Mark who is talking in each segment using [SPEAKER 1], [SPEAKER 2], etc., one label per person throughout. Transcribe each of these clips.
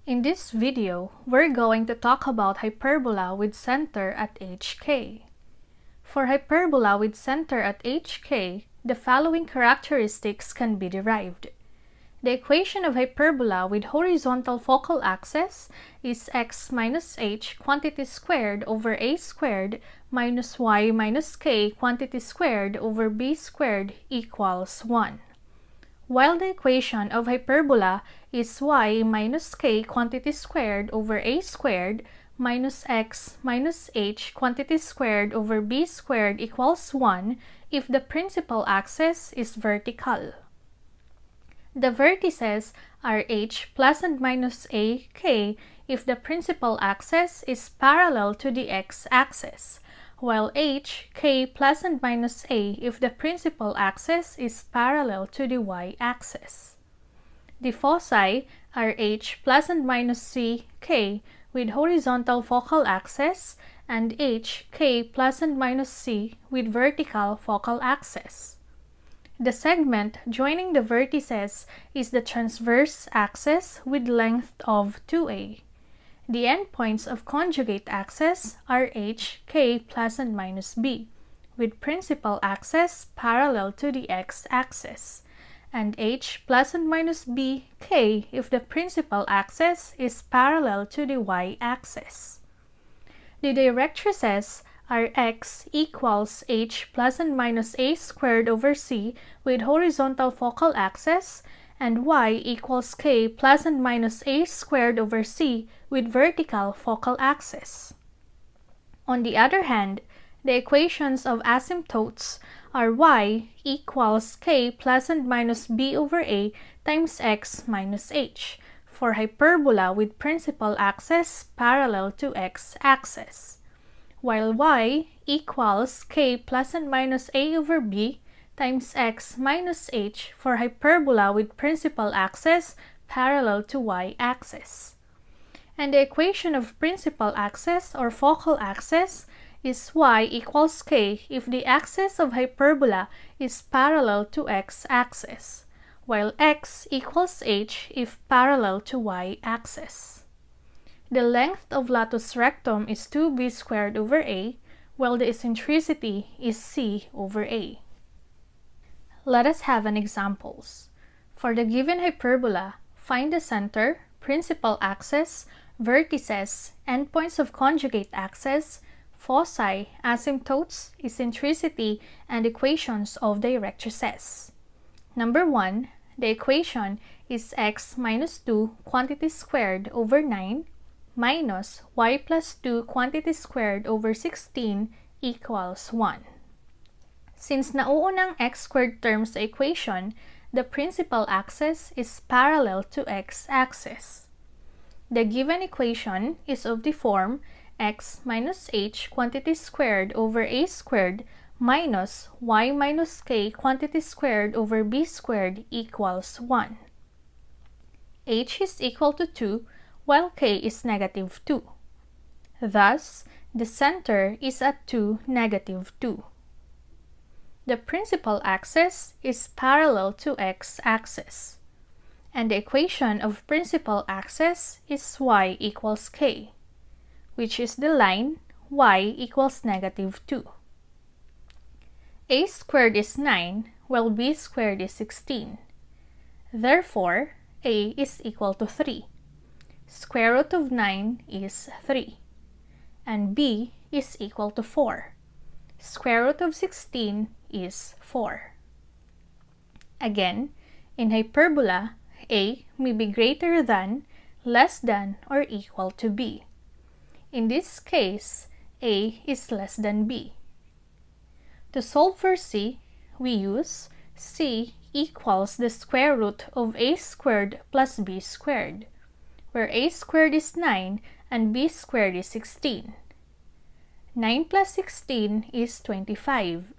[SPEAKER 1] In this video, we're going to talk about hyperbola with center at hk. For hyperbola with center at hk, the following characteristics can be derived. The equation of hyperbola with horizontal focal axis is x minus h quantity squared over a squared minus y minus k quantity squared over b squared equals 1. While the equation of hyperbola is y minus k quantity squared over a squared minus x minus h quantity squared over b squared equals 1 if the principal axis is vertical. The vertices are h plus and minus a k if the principal axis is parallel to the x-axis, while h, k plus and minus a if the principal axis is parallel to the y-axis. The foci are h plus and minus c, k with horizontal focal axis and h, k plus and minus c with vertical focal axis. The segment joining the vertices is the transverse axis with length of 2a. The endpoints of conjugate axis are h, k plus and minus b, with principal axis parallel to the x-axis, and h plus and minus b, k if the principal axis is parallel to the y-axis. The directrices are x equals h plus and minus a squared over c with horizontal focal axis and y equals k plus and minus a squared over c with vertical focal axis. On the other hand, the equations of asymptotes are y equals k plus and minus b over a times x minus h for hyperbola with principal axis parallel to x-axis, while y equals k plus and minus a over b times x minus h for hyperbola with principal axis parallel to y-axis. And the equation of principal axis or focal axis is y equals k if the axis of hyperbola is parallel to x-axis, while x equals h if parallel to y-axis. The length of latus rectum is 2b squared over a, while the eccentricity is c over a. Let us have an examples. For the given hyperbola, find the center, principal axis, vertices, endpoints of conjugate axis, foci, asymptotes, eccentricity, and equations of directrices. Number 1, the equation is x minus 2 quantity squared over 9 minus y plus 2 quantity squared over 16 equals 1. Since nauunang x squared term sa equation, the principal axis is parallel to x-axis. The given equation is of the form x minus h quantity squared over a squared minus y minus k quantity squared over b squared equals 1. H is equal to 2 while k is negative 2. Thus, the center is at 2, negative 2. The principal axis is parallel to x-axis, and the equation of principal axis is y equals k, which is the line y equals negative 2. A squared is 9, while b squared is 16. Therefore, a is equal to 3. Square root of 9 is 3, and b is equal to 4. Square root of 16 is 4. Again, in hyperbola, a may be greater than, less than, or equal to b. In this case, a is less than b. To solve for c, we use c equals the square root of a squared plus b squared, where a squared is 9 and b squared is 16. 9 plus 16 is 25,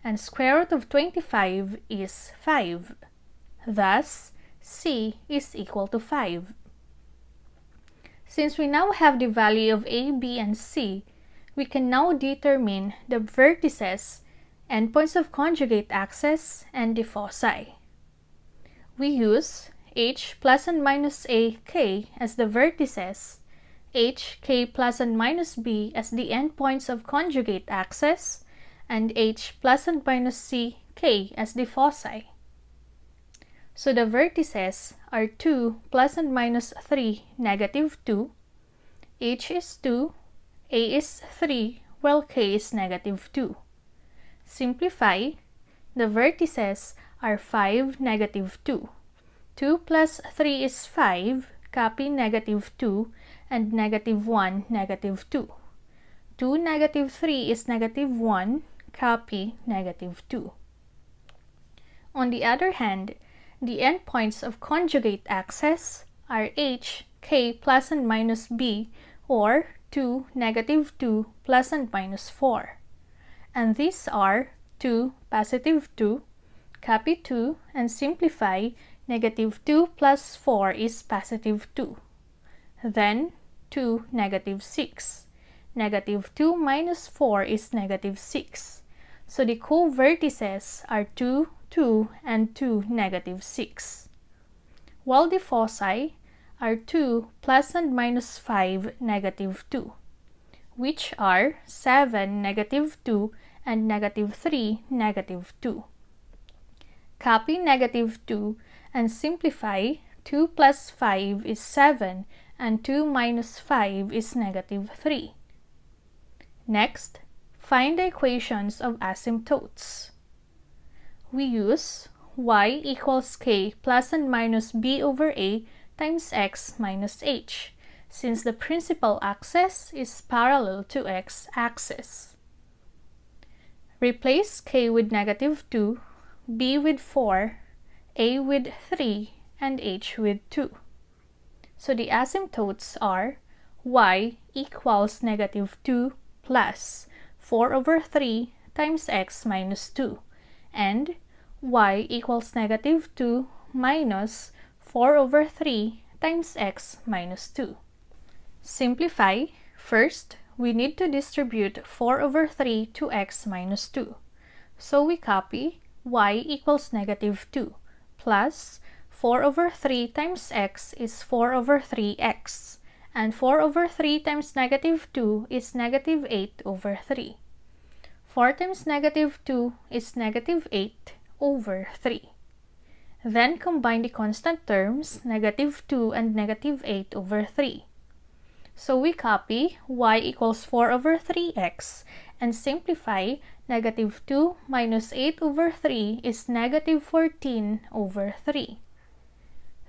[SPEAKER 1] and square root of 25 is 5. Thus, c is equal to 5. Since we now have the value of a, b, and c, we can now determine the vertices, endpoints of conjugate axis, and the foci. We use h plus and minus a k as the vertices, h k plus and minus b as the endpoints of conjugate axes, and h plus and minus c k as the foci. So the vertices are 2 plus and minus 3, negative 2, h is 2, a is 3, while k is negative 2. Simplify, the vertices are 5, negative 2. 2 plus 3 is 5, copy negative 2, and negative 1, negative 2. 2 negative 3 is negative 1, copy negative 2. On the other hand, the endpoints of conjugate axes are h, k plus and minus b, or 2, negative 2 plus and minus 4. And these are 2, positive 2, copy 2, and simplify, negative 2 plus 4 is positive 2. Then 2, negative 6. Negative 2 minus 4 is negative 6. So the co-vertices are 2, 2, and 2, negative 6. While the foci are 2 plus and minus 5, negative 2, which are 7, negative 2, and negative 3, negative 2. Copy negative 2 and simplify, 2 plus 5 is 7, and 2 minus 5 is negative 3. Next, find the equations of asymptotes. We use y equals k plus and minus b over a times x minus h, since the principal axis is parallel to x-axis. Replace k with negative 2, b with 4, a with 3, and h with 2. So the asymptotes are y equals negative 2 plus 4 over 3 times x minus 2, and y equals negative 2 minus 4 over 3 times x minus 2. Simplify. First, we need to distribute 4 over 3 to x minus 2. So we copy y equals negative 2 plus 4 over 3 times x is 4 over 3x, and 4 over 3 times negative 2 is negative 8 over 3. 4 times negative 2 is negative 8 over 3. Then combine the constant terms, negative 2 and negative 8 over 3. So we copy y equals 4 over 3x and simplify, negative 2 minus 8 over 3 is negative 14 over 3.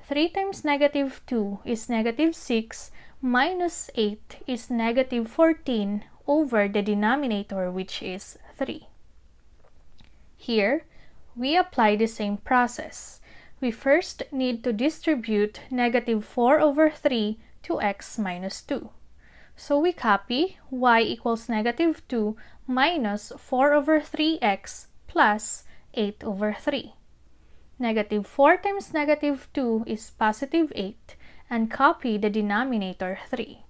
[SPEAKER 1] 3 times negative 2 is negative 6 minus 8 is negative 14 over the denominator, which is 3. Here, we apply the same process. We first need to distribute negative 4 over 3 to x minus 2. So we copy y equals negative 2 minus 4 over 3x plus 8 over 3. Negative 4 times negative 2 is positive 8, and copy the denominator 3.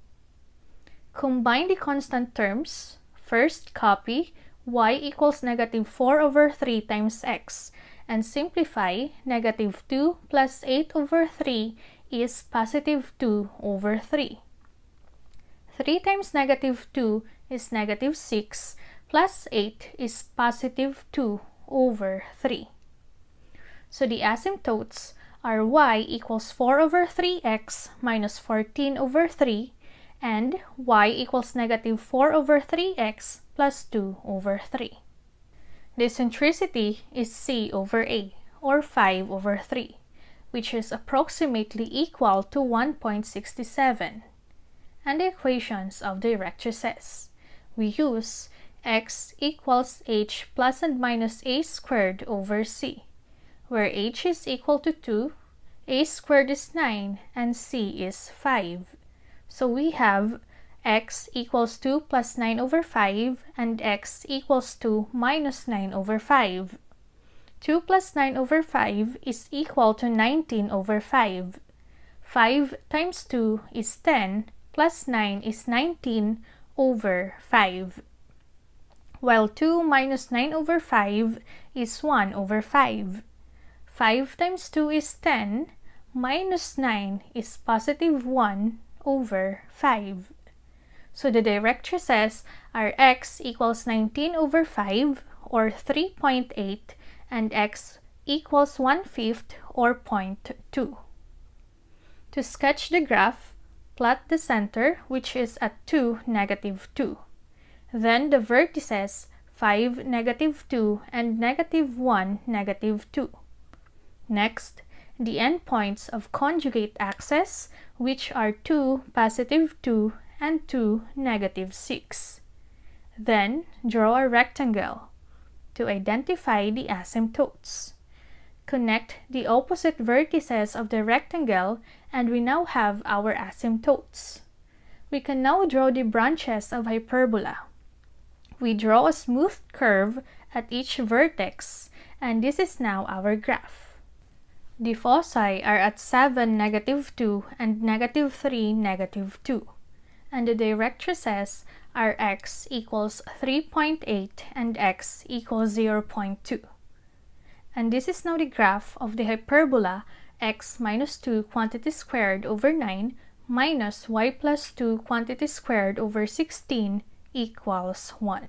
[SPEAKER 1] Combine the constant terms. First, copy y equals negative 4 over 3 times x, and simplify, negative 2 plus 8 over 3 is positive 2 over 3. 3 times negative 2 is negative 6, plus 8 is positive 2 over 3. So the asymptotes are y equals 4 over 3x minus 14 over 3, and y equals negative 4 over 3x plus 2 over 3. The eccentricity is c over a, or 5 over 3, which is approximately equal to 1.67. And the equations of the rectrices. We use x equals h plus and minus a squared over c, where h is equal to 2, a squared is 9, and c is 5. So we have x equals 2 plus 9 over 5, and x equals 2 minus 9 over 5. 2 plus 9 over 5 is equal to 19 over 5. 5 times 2 is 10, plus 9 is 19 over 5. While 2 minus 9 over 5 is 1 over 5. 5 times 2 is 10, minus 9 is positive 1 over 5. So the directrices are x equals 19 over 5 or 3.8 and x equals 1/5 or 0.2. To sketch the graph, plot the center, which is at 2, -2. Then the vertices 5, -2 and -1, -2. Next, the endpoints of conjugate axes, which are 2, +2 and 2, -6. Then, draw a rectangle. To identify the asymptotes, connect the opposite vertices of the rectangle and we now have our asymptotes. We can now draw the branches of hyperbola. We draw a smooth curve at each vertex and this is now our graph. The foci are at 7, -2 and -3, -2. And the directrices are x equals 3.8 and x equals 0.2. And this is now the graph of the hyperbola x minus 2 quantity squared over 9 minus y plus 2 quantity squared over 16 equals 1.